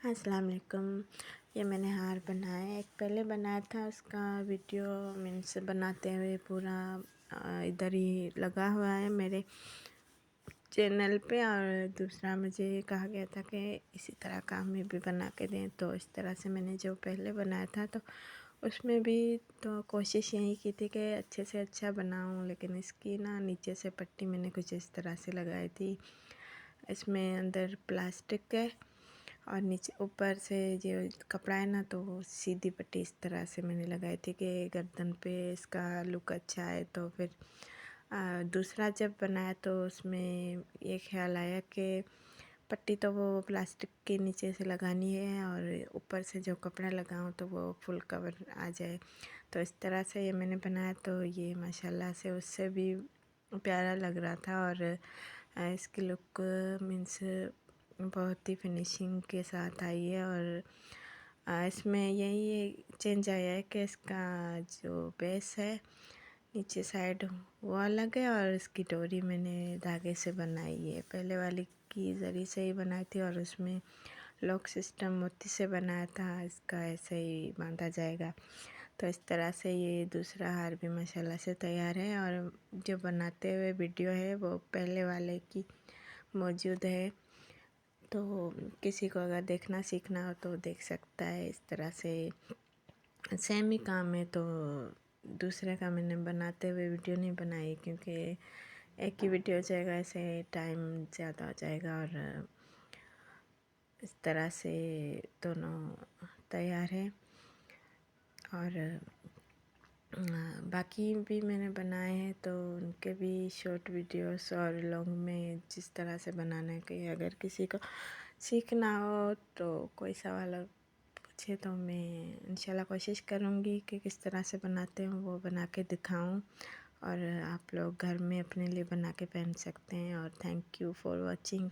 अस्सलाम वालेकुम। ये मैंने हार बनाया है। एक पहले बनाया था, उसका वीडियो मीन्स बनाते हुए पूरा इधर ही लगा हुआ है मेरे चैनल पे। और दूसरा मुझे कहा गया था कि इसी तरह का हमें भी बना के दें, तो इस तरह से मैंने जो पहले बनाया था तो उसमें भी तो कोशिश यही की थी कि अच्छे से अच्छा बनाऊं। लेकिन इसकी ना नीचे से पट्टी मैंने कुछ इस तरह से लगाई थी। इसमें अंदर प्लास्टिक है और नीचे ऊपर से जो कपड़ा है ना, तो वो सीधी पट्टी इस तरह से मैंने लगाई थी कि गर्दन पे इसका लुक अच्छा है। तो फिर दूसरा जब बनाया तो उसमें ये ख्याल आया कि पट्टी तो वो प्लास्टिक के नीचे से लगानी है और ऊपर से जो कपड़ा लगाऊं तो वो फुल कवर आ जाए। तो इस तरह से ये मैंने बनाया, तो ये माशाल्लाह से उससे भी प्यारा लग रहा था। और इसकी लुक मीन्स बहुत ही फिनिशिंग के साथ आई है। और इसमें यही चेंज आया है कि इसका जो बेस है नीचे साइड वो अलग है और इसकी डोरी मैंने धागे से बनाई है। पहले वाली की जरी से ही बनाई थी और उसमें लॉक सिस्टम मोती से बनाया था। इसका ऐसे ही बांधा जाएगा। तो इस तरह से ये दूसरा हार भी माशाल्लाह से तैयार है। और जो बनाते हुए वीडियो है वो पहले वाले की मौजूद है, तो किसी को अगर देखना सीखना हो तो देख सकता है। इस तरह से सेम ही काम है, तो दूसरे का मैंने बनाते हुए वीडियो नहीं बनाई क्योंकि एक ही वीडियो हो जाएगा, ऐसे टाइम ज़्यादा हो जाएगा। और इस तरह से दोनों तैयार है। और बाकी भी मैंने बनाए हैं तो उनके भी शॉर्ट वीडियोस और लॉन्ग में जिस तरह से बनाना है कि अगर किसी को सीखना हो तो कोई सवाल पूछे तो मैं इंशाल्लाह कोशिश करूँगी कि किस तरह से बनाते हैं वो बना के दिखाऊँ और आप लोग घर में अपने लिए बना के पहन सकते हैं। और थैंक यू फॉर वॉचिंग।